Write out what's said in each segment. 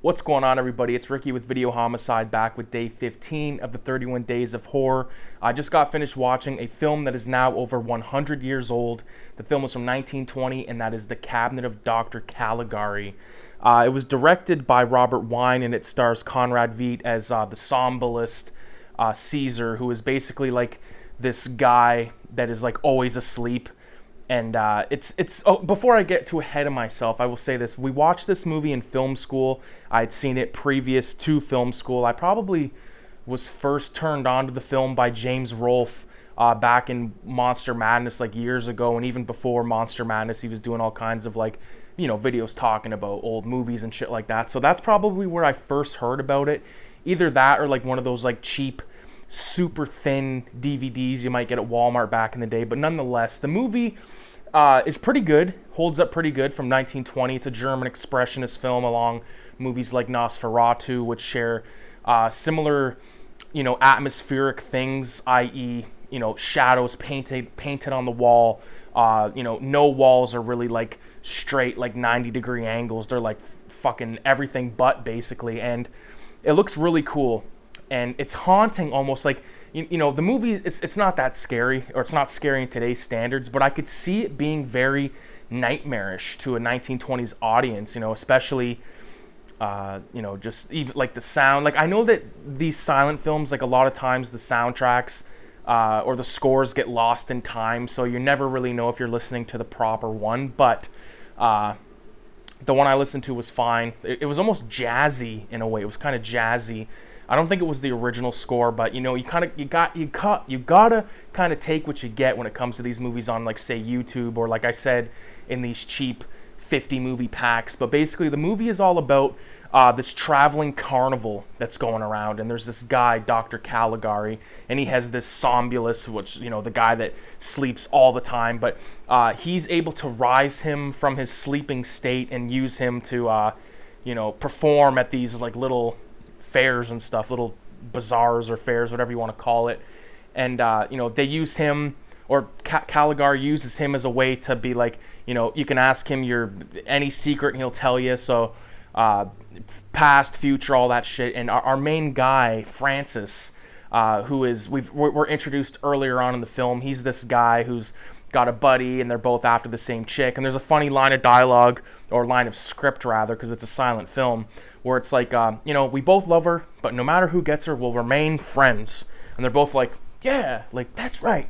What's going on, everybody? It's Ricky with Video Homicide, back with day 15 of the 31 Days of Horror. I just got finished watching a film that is now over 100 years old. The film was from 1920, and that is The Cabinet of Dr. Caligari. It was directed by Robert Wine, and it stars Conrad Veidt as the somnambulist Caesar, who is basically like this guy that is like always asleep. And before I get too ahead of myself, I will say this. We watched this movie in film school. I had seen it previous to film school. I probably was first turned on to the film by James Rolfe back in Monster Madness like years ago. And even before Monster Madness, he was doing all kinds of like, videos talking about old movies and shit like that. So that's probably where I first heard about it. Either that or like one of those like cheap, super thin DVDs you might get at Walmart back in the day. But nonetheless, the movie is pretty good, holds up pretty good, from 1920. It's a German expressionist film along movies like Nosferatu, which share similar, atmospheric things, i.e., shadows painted on the wall. No walls are really like straight, like 90-degree angles. They're like fucking everything but, basically. And it looks really cool. And it's haunting, almost like, the movie, it's not that scary, or it's not scary in today's standards, but I could see it being very nightmarish to a 1920s audience, especially, just even like the sound. Like, I know that these silent films, like a lot of times the soundtracks or the scores get lost in time, so you never really know if you're listening to the proper one, but the one I listened to was fine. It was almost jazzy in a way. It was kind of jazzy. I don't think it was the original score, but you gotta kind of take what you get when it comes to these movies on, like, say, YouTube, or like I said, in these cheap 50 movie packs. But basically, the movie is all about this traveling carnival that's going around, and there's this guy, Dr. Caligari, and he has this somnambulist, which, the guy that sleeps all the time, but he's able to rise him from his sleeping state and use him to, perform at these like little fairs and stuff, little bazaars or fairs, whatever you want to call it. And they use him, or Caligari uses him as a way to be like, you can ask him any secret and he'll tell you. So past, future, all that shit. And our main guy, Francis, we're introduced earlier on in the film. He's this guy who's got a buddy, and they're both after the same chick. And there's a funny line of dialogue, or line of script rather, because it's a silent film, where it's like, we both love her, but no matter who gets her, we'll remain friends. And they're both like, yeah, like, that's right.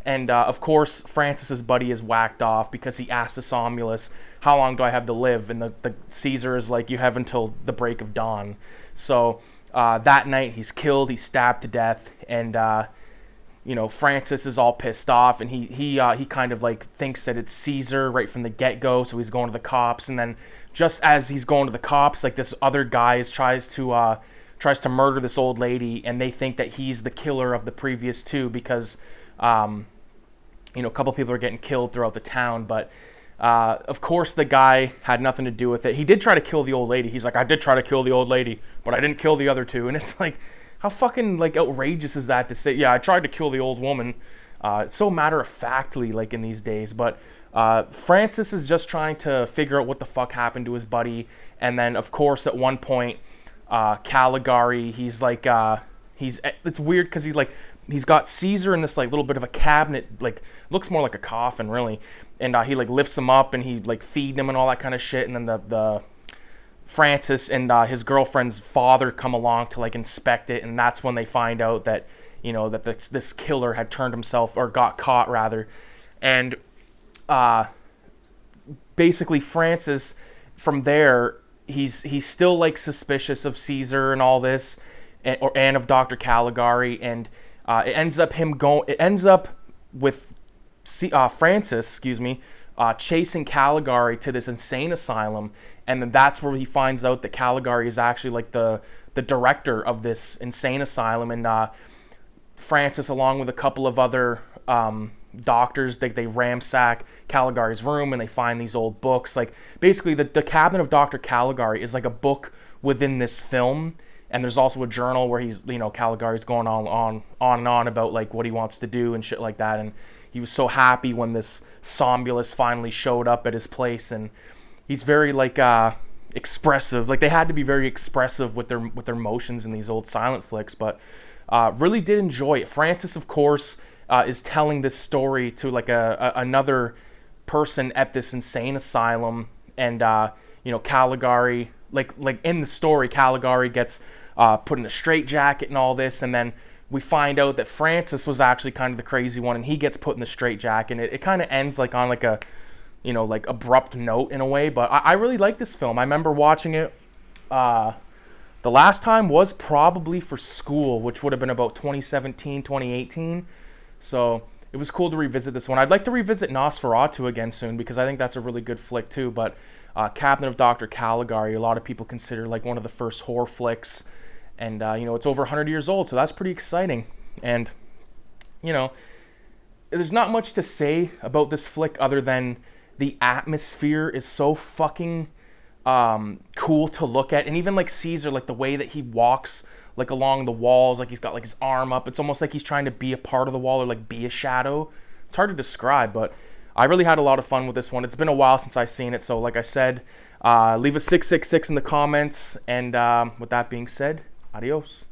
And, of course, Francis's buddy is whacked off because he asked the somnambulist, how long do I have to live? And the Caesar is like, you have until the break of dawn. So that night, he's killed, he's stabbed to death, and, Francis is all pissed off, and he kind of like thinks that it's Caesar right from the get-go, so he's going to the cops. And then just as he's going to the cops, like, this other guy tries to murder this old lady, and they think that he's the killer of the previous two because a couple people are getting killed throughout the town. But of course the guy had nothing to do with it. He did try to kill the old lady. He's like, I did try to kill the old lady, but I didn't kill the other two. And it's like, how fucking like outrageous is that to say? Yeah, I tried to kill the old woman. It's so matter-of-factly, like, in these days. But Francis is just trying to figure out what the fuck happened to his buddy. And then, of course, at one point, Caligari, he's like, it's weird because he's got Caesar in this like little bit of a cabinet, like, looks more like a coffin, really. And he like lifts him up, and he like feed him and all that kind of shit. And then the Francis and his girlfriend's father come along to like inspect it, and that's when they find out that this killer had turned himself, or got caught rather. And basically Francis, from there, he's still like suspicious of Caesar and all this, and of Dr. Caligari, and it ends up with Francis, chasing Caligari to this insane asylum. And then that's where he finds out that Caligari is actually like the director of this insane asylum. And Francis, along with a couple of other doctors, they ransack Caligari's room, and they find these old books. Like, basically the Cabinet of Dr. Caligari is like a book within this film. And there's also a journal where he's, Caligari's going on and on about like what he wants to do and shit like that. And he was so happy when this somnambulist finally showed up at his place, and he's very like expressive. Like, they had to be very expressive with their motions in these old silent flicks. But really did enjoy it. Francis, of course, is telling this story to like another person at this insane asylum, and Caligari, like in the story, Caligari gets put in a straitjacket and all this, and then we find out that Francis was actually kind of the crazy one, and he gets put in the straitjacket, and it kind of ends like on like a like abrupt note in a way. But I really like this film. I remember watching it. The last time was probably for school, which would have been about 2017, 2018. So it was cool to revisit this one. I'd like to revisit Nosferatu again soon, because I think that's a really good flick too. But Cabinet of Dr. Caligari, a lot of people consider like one of the first horror flicks. And, it's over 100 years old, so that's pretty exciting. And, there's not much to say about this flick other than the atmosphere is so fucking cool to look at. And even like Caesar, like the way that he walks like along the walls, like he's got like his arm up, it's almost like he's trying to be a part of the wall or like be a shadow. It's hard to describe, but I really had a lot of fun with this one. It's been a while since I've seen it, so like I said, leave a 666 in the comments. And with that being said, adios.